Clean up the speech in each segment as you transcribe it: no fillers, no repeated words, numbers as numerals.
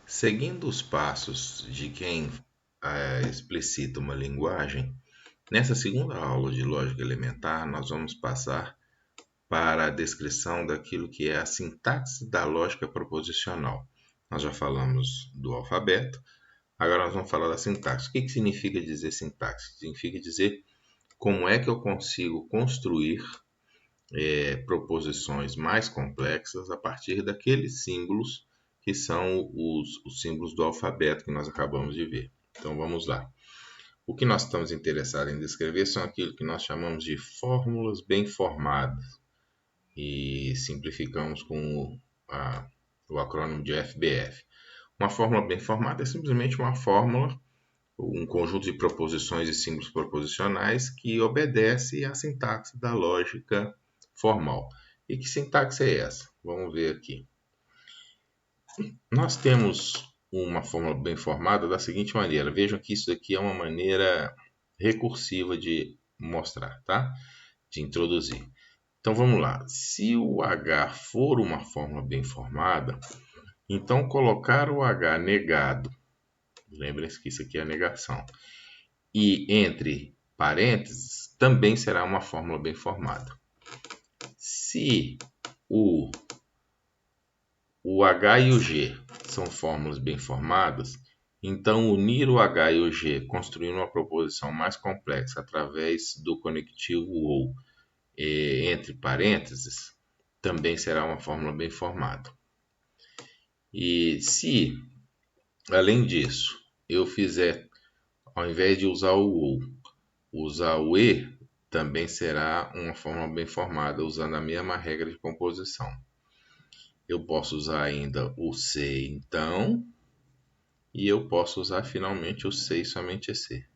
Seguindo os passos de quem explicita uma linguagem, nessa segunda aula de lógica elementar, nós vamos passar para a descrição daquilo que é a sintaxe da lógica proposicional. Nós já falamos do alfabeto, agora nós vamos falar da sintaxe. O que significa dizer sintaxe? Significa dizer como é que eu consigo construir proposições mais complexas a partir daqueles símbolos que são os símbolos do alfabeto que nós acabamos de ver. Então vamos lá. O que nós estamos interessados em descrever são aquilo que nós chamamos de fórmulas bem formadas e simplificamos com o acrônimo de FBF. Uma fórmula bem formada é simplesmente uma fórmula, um conjunto de proposições e símbolos proposicionais que obedece à sintaxe da lógica formal. E que sintaxe é essa? Vamos ver aqui. Nós temos uma fórmula bem formada da seguinte maneira. Vejam que isso aqui é uma maneira recursiva de mostrar, tá? De introduzir. Então vamos lá. Se o H for uma fórmula bem formada, então colocar o H negado, lembrem-se que isso aqui é a negação, e entre parênteses também será uma fórmula bem formada. Se o H e o G são fórmulas bem formadas, então unir o H e o G construindo uma proposição mais complexa através do conectivo OU entre parênteses também será uma fórmula bem formada. E se, além disso, eu fizer, ao invés de usar o OU, usar o E, também será uma fórmula bem formada usando a mesma regra de composição. Eu posso usar ainda o C, então, e eu posso usar finalmente o C e somente C.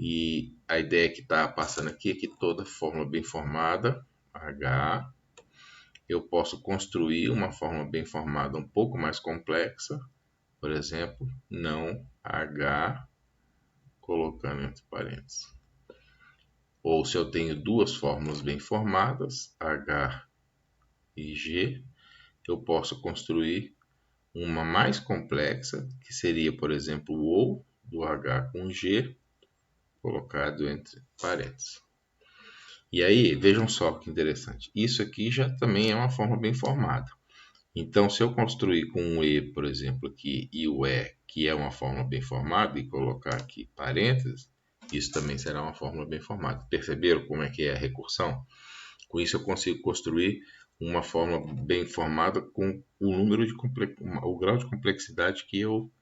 E a ideia que está passando aqui é que toda fórmula bem formada, H, eu posso construir uma fórmula bem formada um pouco mais complexa, por exemplo, não H, colocando entre parênteses. Ou se eu tenho duas fórmulas bem formadas, H e G, eu posso construir uma mais complexa, que seria, por exemplo, o OU do H com G, colocado entre parênteses. E aí, vejam só que interessante. Isso aqui já também é uma forma bem formada. Então, se eu construir com um E, por exemplo, aqui, e o E, que é uma fórmula bem formada, e colocar aqui parênteses, isso também será uma fórmula bem formada. Perceberam como é que é a recursão? Com isso, eu consigo construir uma fórmula bem formada com o grau de complexidade que eu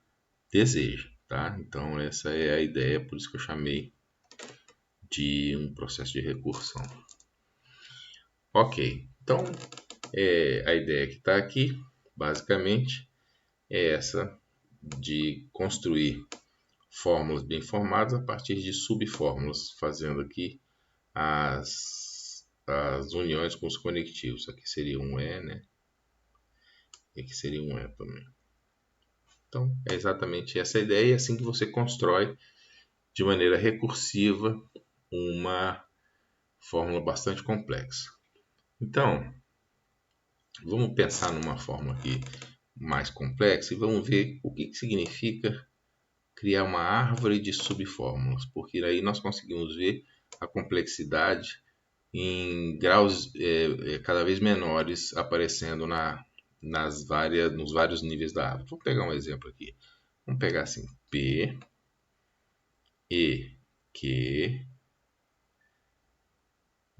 desejo. Tá? Então, essa é a ideia, por isso que eu chamei de um processo de recursão. Ok, então a ideia que está aqui, basicamente, é essa de construir fórmulas bem formadas a partir de subfórmulas, fazendo aqui as uniões com os conectivos. Aqui seria um E, né? E aqui seria um E também. Então, é exatamente essa a ideia, e assim que você constrói de maneira recursiva uma fórmula bastante complexa. Então, vamos pensar numa fórmula aqui mais complexa e vamos ver o que significa criar uma árvore de subfórmulas, porque aí nós conseguimos ver a complexidade em graus cada vez menores aparecendo nos vários níveis da árvore. Vou pegar um exemplo aqui. Vamos pegar assim, P, E, Q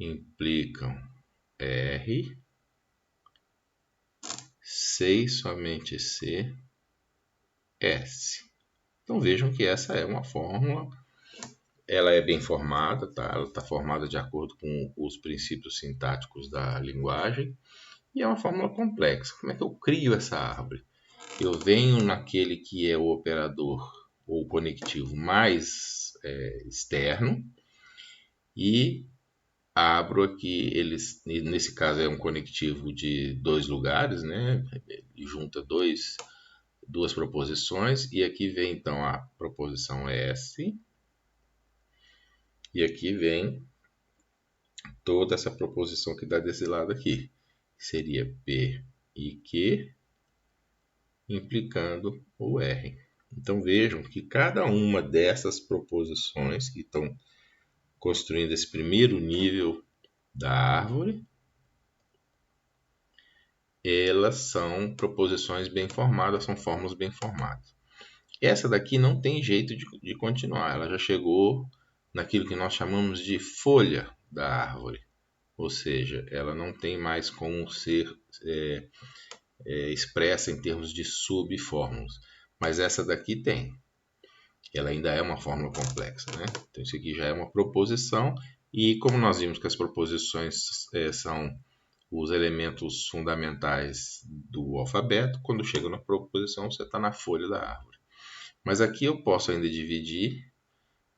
implicam R, C e somente C, S. Então vejam que essa é uma fórmula, ela é bem formada, tá? Ela está formada de acordo com os princípios sintáticos da linguagem e é uma fórmula complexa. Como é que eu crio essa árvore? Eu venho naquele que é o operador ou conectivo mais externo e abro aqui, nesse caso é um conectivo de dois lugares, né? Ele junta duas proposições e aqui vem então a proposição S e aqui vem toda essa proposição que dá desse lado aqui, que seria P e Q implicando o R. Então vejam que cada uma dessas proposições que estão construindo esse primeiro nível da árvore, elas são proposições bem formadas, são fórmulas bem formadas. Essa daqui não tem jeito de continuar, ela já chegou naquilo que nós chamamos de folha da árvore, ou seja, ela não tem mais como ser expressa em termos de subfórmulas, mas essa daqui tem. Ela ainda é uma fórmula complexa, né? Então isso aqui já é uma proposição, e como nós vimos que as proposições são os elementos fundamentais do alfabeto, quando chega na proposição você está na folha da árvore. Mas aqui eu posso ainda dividir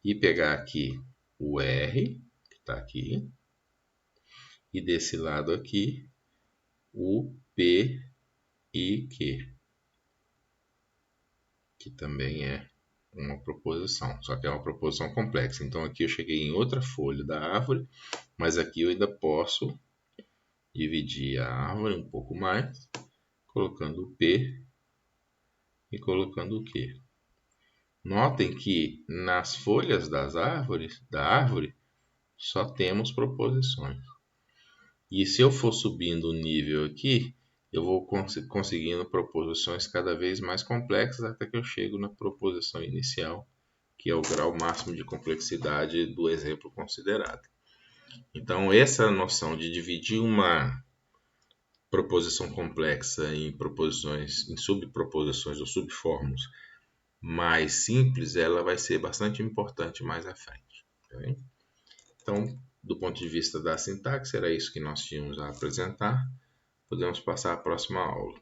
e pegar aqui o R, que está aqui, e desse lado aqui o P e Q, que também é uma proposição, só que é uma proposição complexa. Então aqui eu cheguei em outra folha da árvore, mas aqui eu ainda posso dividir a árvore um pouco mais, colocando o P e colocando o Q. Notem que nas folhas da árvore só temos proposições. E se eu for subindo o nível aqui, eu vou conseguindo proposições cada vez mais complexas até que eu chego na proposição inicial, que é o grau máximo de complexidade do exemplo considerado. Então, essa noção de dividir uma proposição complexa em proposições, em subproposições ou subfórmulas mais simples, ela vai ser bastante importante mais à frente. Okay? Então, do ponto de vista da sintaxe, era isso que nós tínhamos a apresentar. Podemos passar à próxima aula.